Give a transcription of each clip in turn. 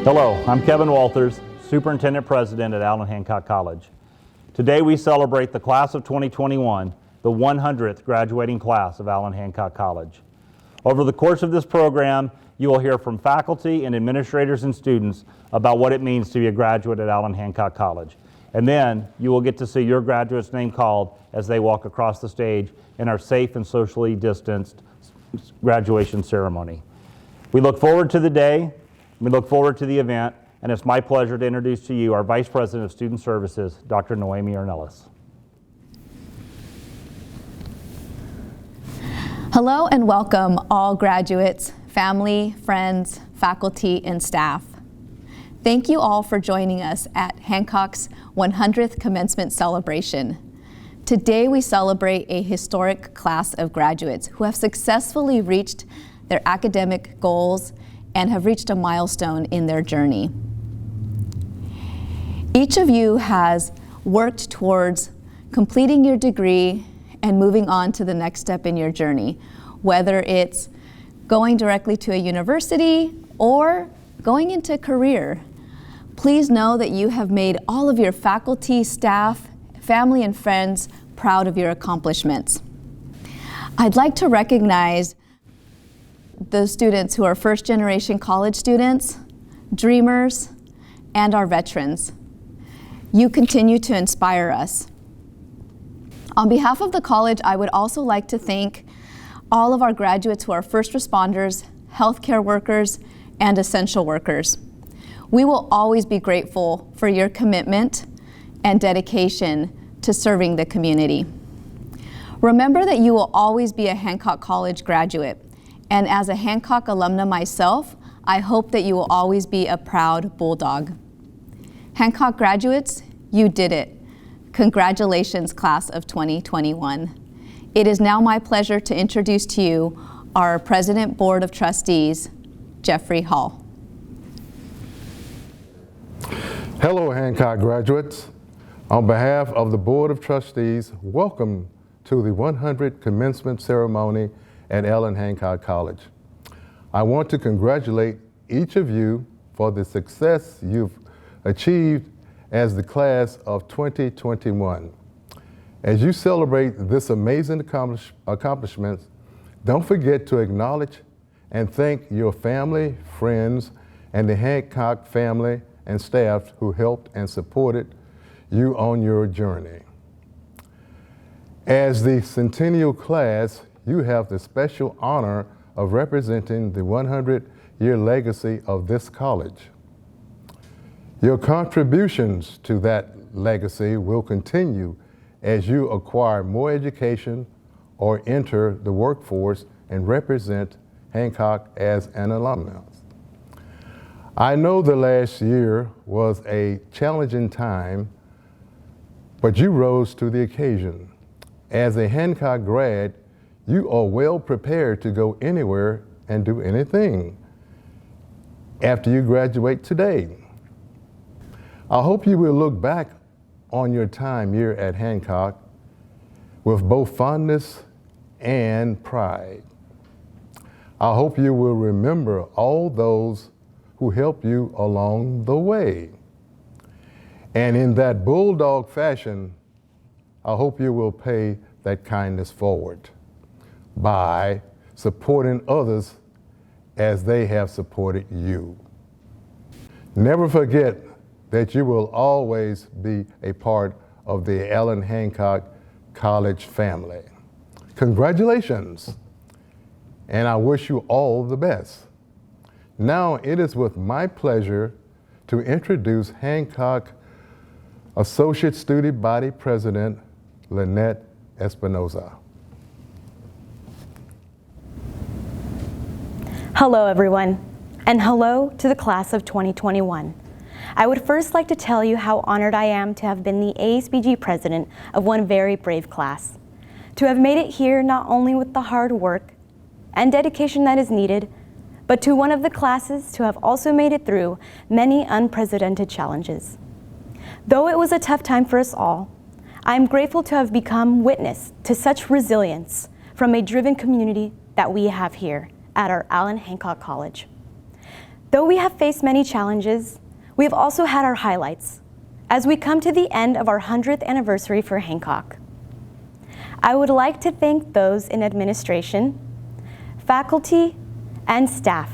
Hello, I'm Kevin Walters, Superintendent President at Allen Hancock College. Today we celebrate the class of 2021, the 100th graduating class of Allen Hancock College. Over the course of this program, you will hear from faculty and administrators and students about what it means to be a graduate at Allen Hancock College. And then you will get to see your graduate's name called as they walk across the stage in our safe and socially distanced graduation ceremony. We look forward to the day, we look forward to the event, and it's my pleasure to introduce to you our Vice President of Student Services, Dr. Noemi Ornelas. Hello and welcome all graduates, family, friends, faculty, and staff. Thank you all for joining us at Hancock's 100th Commencement Celebration. Today we celebrate a historic class of graduates who have successfully reached their academic goals and have reached a milestone in their journey. Each of you has worked towards completing your degree and moving on to the next step in your journey, whether it's going directly to a university or going into a career. Please know that you have made all of your faculty, staff, family, and friends proud of your accomplishments. I'd like to recognize those students who are first-generation college students, dreamers, and our veterans. You continue to inspire us. On behalf of the college, I would also like to thank all of our graduates who are first responders, healthcare workers, and essential workers. We will always be grateful for your commitment and dedication to serving the community. Remember that you will always be a Hancock College graduate, and as a Hancock alumna myself, I hope that you will always be a proud Bulldog. Hancock graduates, you did it. Congratulations, class of 2021. It is now my pleasure to introduce to you our President Board of Trustees, Jeffrey Hall. Hello, Hancock graduates. On behalf of the Board of Trustees, welcome to the 100th Commencement Ceremony at Allen Hancock College. I want to congratulate each of you for the success you've achieved as the class of 2021. As you celebrate this amazing accomplishment, don't forget to acknowledge and thank your family, friends, and the Hancock family and staff who helped and supported you on your journey. As the Centennial class, you have the special honor of representing the 100-year legacy of this college. Your contributions to that legacy will continue as you acquire more education or enter the workforce and represent Hancock as an alumnus. I know the last year was a challenging time, but you rose to the occasion. As a Hancock grad, you are well prepared to go anywhere and do anything after you graduate today. I hope you will look back on your time here at Hancock with both fondness and pride. I hope you will remember all those who helped you along the way. And in that bulldog fashion, I hope you will pay that kindness forward by supporting others as they have supported you. Never forget that you will always be a part of the Allen Hancock College family. Congratulations, and I wish you all the best. Now it is with my pleasure to introduce Hancock Associate Student Body President, Lynette Espinoza. Hello, everyone, and hello to the class of 2021. I would first like to tell you how honored I am to have been the ASBG president of one very brave class. To have made it here not only with the hard work and dedication that is needed, but to one of the classes to have also made it through many unprecedented challenges. Though it was a tough time for us all, I am grateful to have become witness to such resilience from a driven community that we have here at our Allen Hancock College. Though we have faced many challenges, we have also had our highlights as we come to the end of our 100th anniversary for Hancock. I would like to thank those in administration, faculty, and staff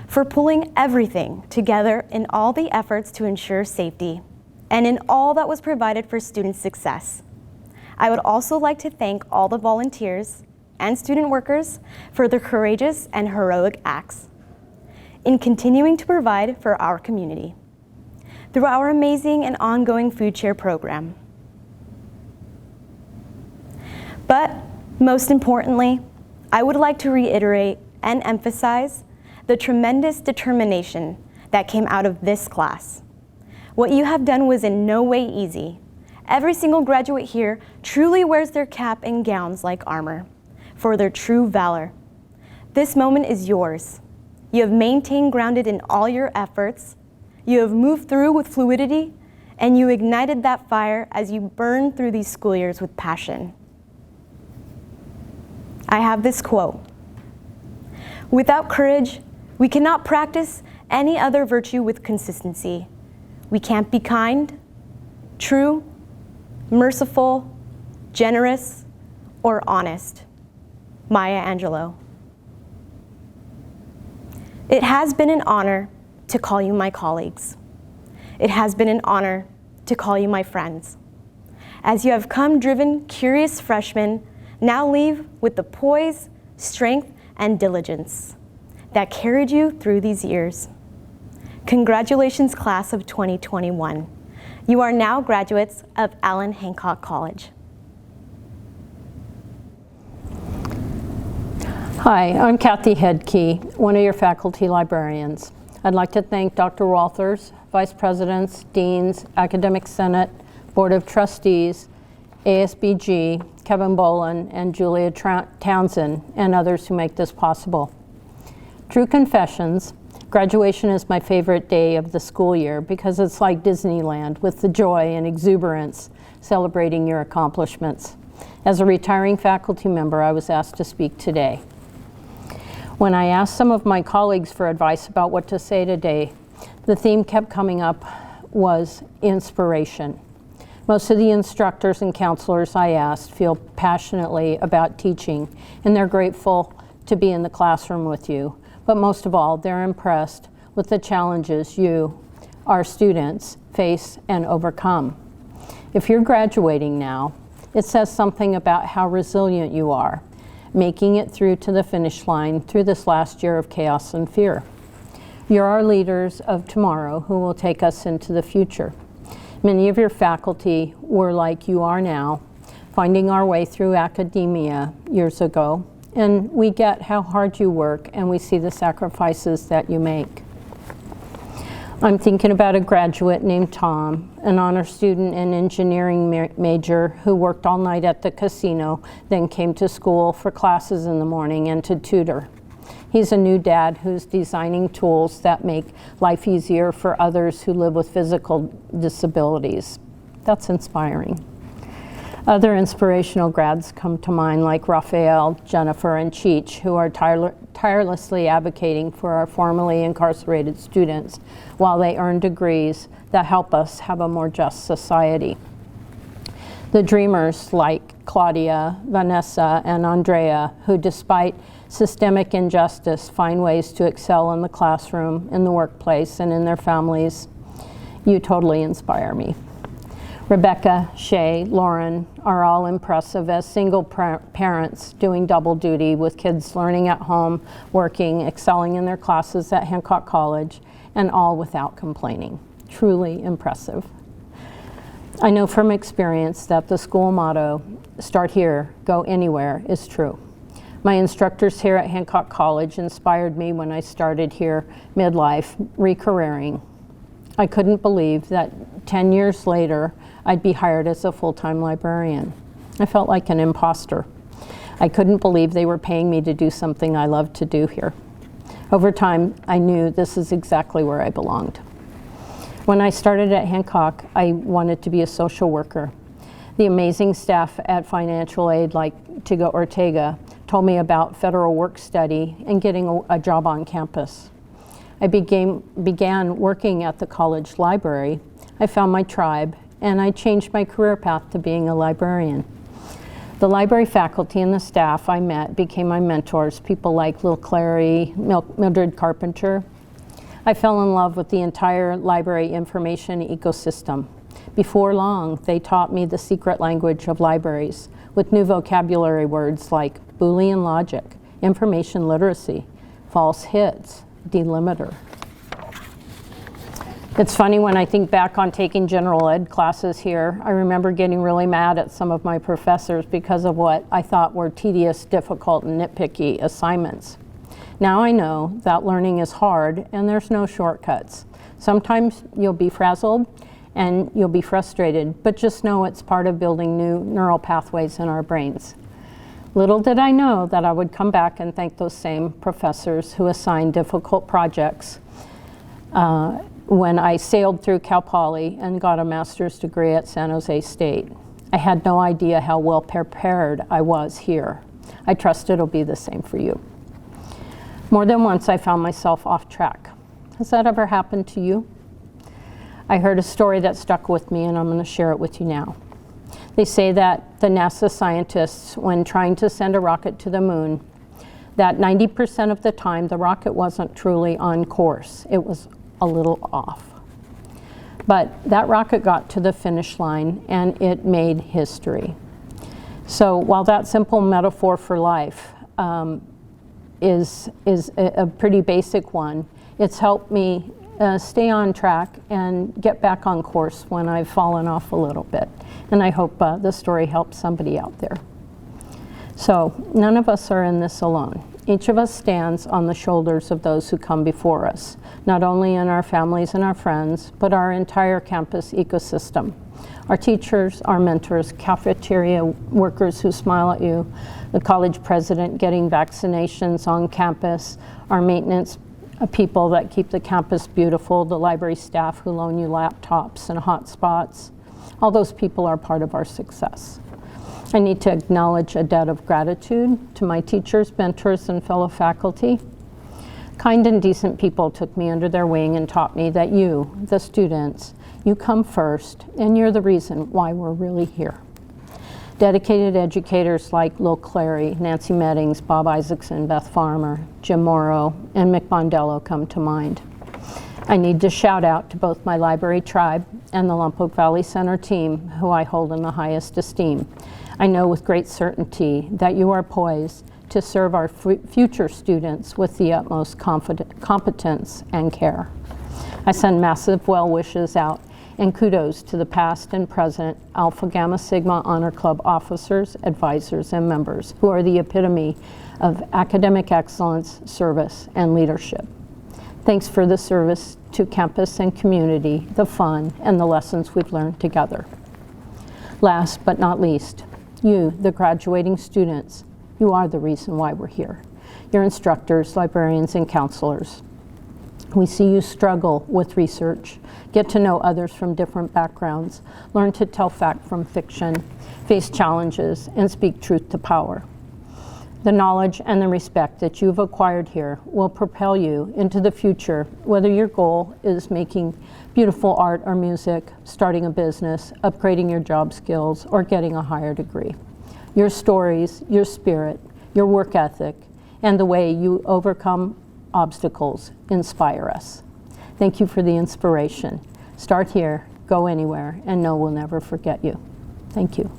for pulling everything together in all the efforts to ensure safety and in all that was provided for student success. I would also like to thank all the volunteers and student workers for their courageous and heroic acts in continuing to provide for our community through our amazing and ongoing food share program. But most importantly, I would like to reiterate and emphasize the tremendous determination that came out of this class. What you have done was in no way easy. Every single graduate here truly wears their cap and gowns like armor for their true valor. This moment is yours. You have maintained grounded in all your efforts. You have moved through with fluidity, and you ignited that fire as you burned through these school years with passion. I have this quote: "Without courage, we cannot practice any other virtue with consistency. We can't be kind, true, merciful, generous, or honest." Maya Angelou. It has been an honor to call you my colleagues. It has been an honor to call you my friends. As you have come driven, curious freshmen now leave with the poise, strength, and diligence that carried you through these years. Congratulations, class of 2021. You are now graduates of Allen Hancock College. Hi, I'm Kathy Headkey, one of your faculty librarians. I'd like to thank Dr. Walters, Vice Presidents, Deans, Academic Senate, Board of Trustees, ASBG, Kevin Boland, and Julia Townsend, and others who make this possible. True confessions, graduation is my favorite day of the school year because it's like Disneyland with the joy and exuberance celebrating your accomplishments. As a retiring faculty member, I was asked to speak today. When I asked some of my colleagues for advice about what to say today, the theme kept coming up was inspiration. Most of the instructors and counselors I asked feel passionately about teaching, and they're grateful to be in the classroom with you. But most of all, they're impressed with the challenges you, our students, face and overcome. If you're graduating now, it says something about how resilient you are, making it through to the finish line through this last year of chaos and fear. You're our leaders of tomorrow who will take us into the future. Many of your faculty were like you are now, finding our way through academia years ago, and we get how hard you work and we see the sacrifices that you make. I'm thinking about a graduate named Tom, an honor student and engineering major who worked all night at the casino, then came to school for classes in the morning and to tutor. He's a new dad who's designing tools that make life easier for others who live with physical disabilities. That's inspiring. Other inspirational grads come to mind, like Raphael, Jennifer, and Cheech, who are tirelessly advocating for our formerly incarcerated students while they earn degrees that help us have a more just society. The dreamers like Claudia, Vanessa, and Andrea, who despite systemic injustice find ways to excel in the classroom, in the workplace, and in their families. You totally inspire me. Rebecca, Shay, Lauren are all impressive as single parents doing double duty with kids learning at home, working, excelling in their classes at Hancock College, and all without complaining. Truly impressive. I know from experience that the school motto, "Start here, go anywhere," is true. My instructors here at Hancock College inspired me when I started here midlife, re-careering. I couldn't believe that 10 years later, I'd be hired as a full-time librarian. I felt like an imposter. I couldn't believe they were paying me to do something I loved to do here. Over time, I knew this is exactly where I belonged. When I started at Hancock, I wanted to be a social worker. The amazing staff at financial aid like Tiga Ortega told me about federal work study and getting a job on campus. I began working at the college library. I found my tribe, and I changed my career path to being a librarian. The library faculty and the staff I met became my mentors, people like Lil Clary, Mildred Carpenter. I fell in love with the entire library information ecosystem. Before long, they taught me the secret language of libraries with new vocabulary words like Boolean logic, information literacy, false hits, delimiter. It's funny when I think back on taking general ed classes here, I remember getting really mad at some of my professors because of what I thought were tedious, difficult, and nitpicky assignments. Now I know that learning is hard and there's no shortcuts. Sometimes you'll be frazzled and you'll be frustrated, but just know it's part of building new neural pathways in our brains. Little did I know that I would come back and thank those same professors who assigned difficult projects when I sailed through Cal Poly and got a master's degree at San Jose State. I had no idea how well prepared I was here. I trust it'll be the same for you. More than once I found myself off track. Has that ever happened to you? I heard a story that stuck with me and I'm going to share it with you now. They say that the NASA scientists, when trying to send a rocket to the moon, that 90% of the time the rocket wasn't truly on course. It was a little off. But that rocket got to the finish line and it made history. So while that simple metaphor for life is a pretty basic one, it's helped me stay on track and get back on course when I've fallen off a little bit. And I hope the story helps somebody out there. So none of us are in this alone. Each of us stands on the shoulders of those who come before us, not only in our families and our friends, but our entire campus ecosystem. Our teachers, our mentors, cafeteria workers who smile at you, the college president getting vaccinations on campus, our maintenance people that keep the campus beautiful, the library staff who loan you laptops and hotspots. All those people are part of our success. I need to acknowledge a debt of gratitude to my teachers, mentors, and fellow faculty. Kind and decent people took me under their wing and taught me that you, the students, you come first, and you're the reason why we're really here. Dedicated educators like Lil Clary, Nancy Meddings, Bob Isaacson, Beth Farmer, Jim Morrow, and Mick Mondello come to mind. I need to shout out to both my library tribe and the Lompoc Valley Center team, who I hold in the highest esteem. I know with great certainty that you are poised to serve our future students with the utmost competence and care. I send massive well wishes out and kudos to the past and present Alpha Gamma Sigma Honor Club officers, advisors, and members who are the epitome of academic excellence, service, and leadership. Thanks for the service to campus and community, the fun, and the lessons we've learned together. Last but not least, you, the graduating students, you are the reason why we're here. Your instructors, librarians, and counselors. We see you struggle with research, get to know others from different backgrounds, learn to tell fact from fiction, face challenges, and speak truth to power. The knowledge and the respect that you've acquired here will propel you into the future, whether your goal is making beautiful art or music, starting a business, upgrading your job skills, or getting a higher degree. Your stories, your spirit, your work ethic, and the way you overcome obstacles inspire us. Thank you for the inspiration. Start here, go anywhere, and know we'll never forget you. Thank you.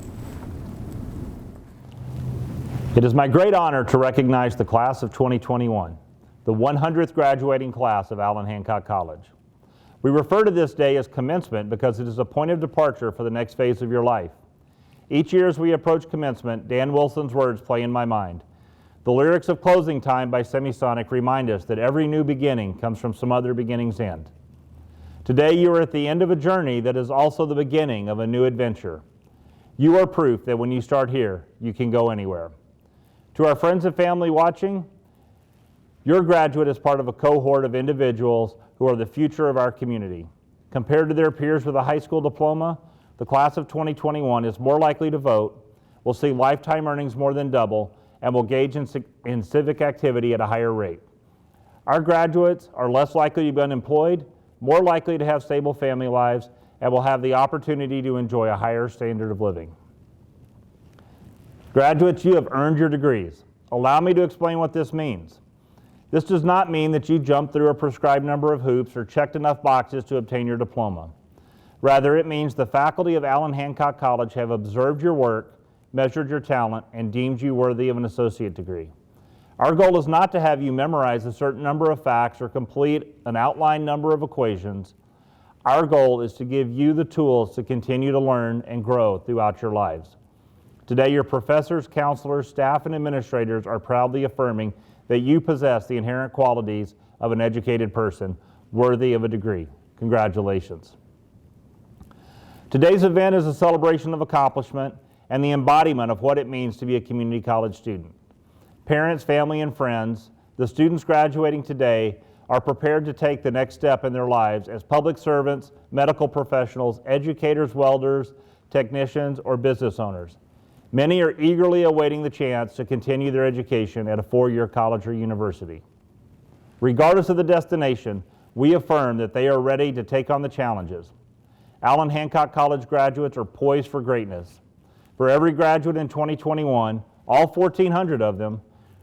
It is my great honor to recognize the class of 2021, the 100th graduating class of Allen Hancock College. We refer to this day as commencement because it is a point of departure for the next phase of your life. Each year as we approach commencement, Dan Wilson's words play in my mind. The lyrics of Closing Time by Semisonic remind us that every new beginning comes from some other beginning's end. Today you are at the end of a journey that is also the beginning of a new adventure. You are proof that when you start here, you can go anywhere. To our friends and family watching, your graduate is part of a cohort of individuals who are the future of our community. Compared to their peers with a high school diploma, the class of 2021 is more likely to vote, will see lifetime earnings more than double, and will engage in civic activity at a higher rate. Our graduates are less likely to be unemployed, more likely to have stable family lives, and will have the opportunity to enjoy a higher standard of living. Graduates, you have earned your degrees. Allow me to explain what this means. This does not mean that you jumped through a prescribed number of hoops or checked enough boxes to obtain your diploma. Rather, it means the faculty of Allen Hancock College have observed your work, measured your talent, and deemed you worthy of an associate degree. Our goal is not to have you memorize a certain number of facts or complete an outlined number of equations. Our goal is to give you the tools to continue to learn and grow throughout your lives. Today, your professors, counselors, staff, and administrators are proudly affirming that you possess the inherent qualities of an educated person worthy of a degree. Congratulations. Today's event is a celebration of accomplishment and the embodiment of what it means to be a community college student. Parents, family, and friends, the students graduating today are prepared to take the next step in their lives as public servants, medical professionals, educators, welders, technicians, or business owners. Many are eagerly awaiting the chance to continue their education at a four-year college or university. Regardless of the destination, we affirm that they are ready to take on the challenges. Allen Hancock College graduates are poised for greatness. For every graduate in 2021, all 1,400 of them,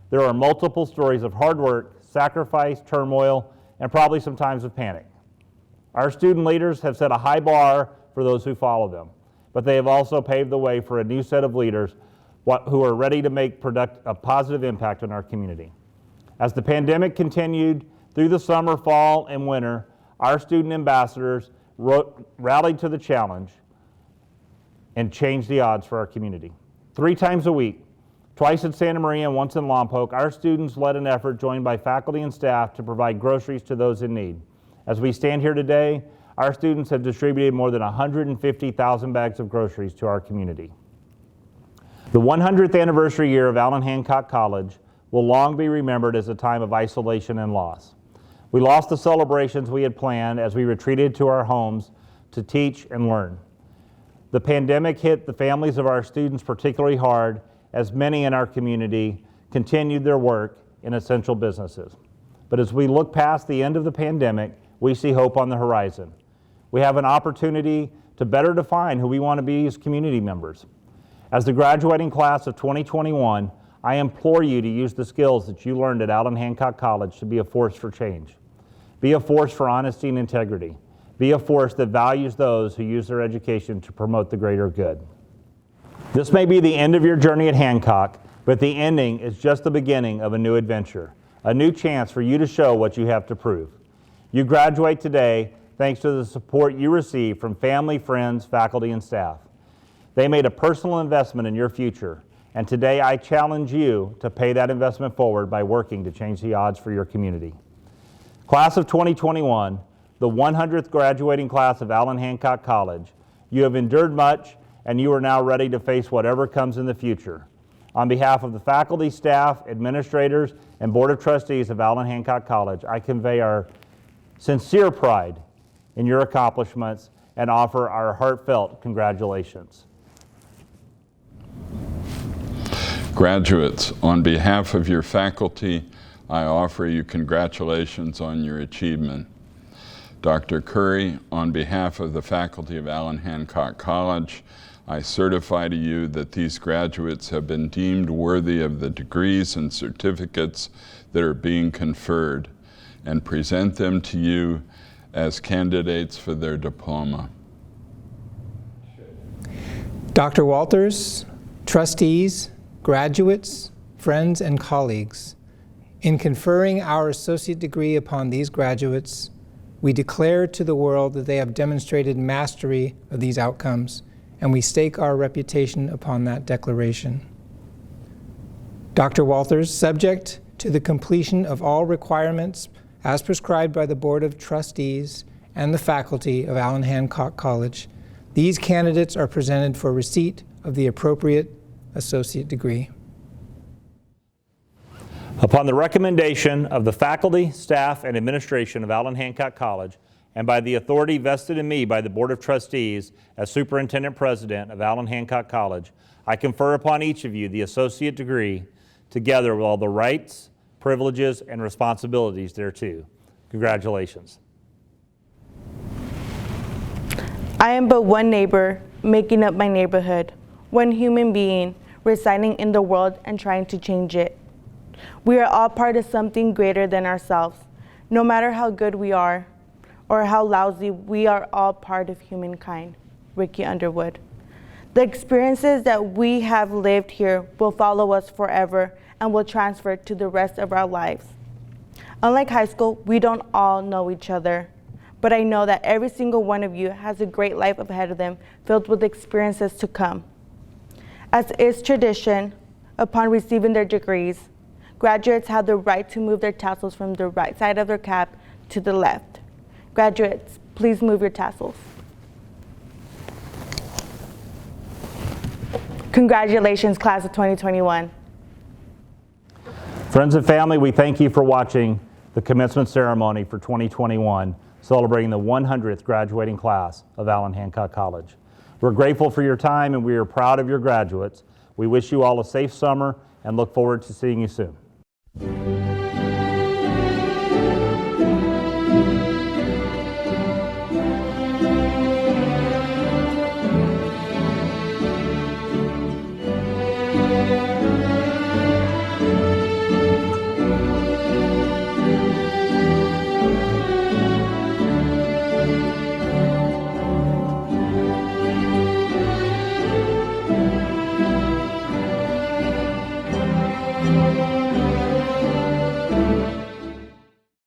there are multiple stories of hard work, sacrifice, turmoil, and probably some times of panic. Our student leaders have set a high bar for those who follow them, but they have also paved the way for a new set of leaders who are ready to make a positive impact on our community. As the pandemic continued through the summer, fall, and winter, our student ambassadors rallied to the challenge and changed the odds for our community. 3 times a week, twice in Santa Maria and once in Lompoc, our students led an effort joined by faculty and staff to provide groceries to those in need. As we stand here today, our students have distributed more than 150,000 bags of groceries to our community. The 100th anniversary year of Allen Hancock College will long be remembered as a time of isolation and loss. We lost the celebrations we had planned as we retreated to our homes to teach and learn. The pandemic hit the families of our students particularly hard, as many in our community continued their work in essential businesses. But as we look past the end of the pandemic, we see hope on the horizon. We have an opportunity to better define who we want to be as community members. As the graduating class of 2021, I implore you to use the skills that you learned at Allen Hancock College to be a force for change. Be a force for honesty and integrity. Be a force that values those who use their education to promote the greater good. This may be the end of your journey at Hancock, but the ending is just the beginning of a new adventure, a new chance for you to show what you have to prove. You graduate today thanks to the support you receive from family, friends, faculty, and staff. They made a personal investment in your future, and today I challenge you to pay that investment forward by working to change the odds for your community. Class of 2021, the 100th graduating class of Allen Hancock College, you have endured much, and you are now ready to face whatever comes in the future. On behalf of the faculty, staff, administrators, and Board of Trustees of Allen Hancock College, I convey our sincere pride in your accomplishments and offer our heartfelt congratulations. Graduates, on behalf of your faculty, I offer you congratulations on your achievement. Dr. Curry, on behalf of the faculty of Allen Hancock College, I certify to you that these graduates have been deemed worthy of the degrees and certificates that are being conferred, and present them to you as candidates for their diploma. Dr. Walters, trustees, graduates, friends, and colleagues, in conferring our associate degree upon these graduates, we declare to the world that they have demonstrated mastery of these outcomes, and we stake our reputation upon that declaration. Dr. Walters, subject to the completion of all requirements as prescribed by the Board of Trustees and the faculty of Allen Hancock College, these candidates are presented for receipt of the appropriate associate degree. Upon the recommendation of the faculty, staff, and administration of Allen Hancock College, and by the authority vested in me by the Board of Trustees as Superintendent President of Allen Hancock College, I confer upon each of you the associate degree, together with all the rights, privileges, and responsibilities thereto. Congratulations. I am but one neighbor making up my neighborhood, one human being residing in the world and trying to change it. We are all part of something greater than ourselves. No matter how good we are or how lousy, we are all part of humankind. Ricky Underwood. The experiences that we have lived here will follow us forever and will transfer to the rest of our lives. Unlike high school, we don't all know each other, but I know that every single one of you has a great life ahead of them filled with experiences to come. As is tradition, upon receiving their degrees, graduates have the right to move their tassels from the right side of their cap to the left. Graduates, please move your tassels. Congratulations, class of 2021. Friends and family, we thank you for watching the commencement ceremony for 2021, celebrating the 100th graduating class of Allen Hancock College. We're grateful for your time and we are proud of your graduates. We wish you all a safe summer and look forward to seeing you soon.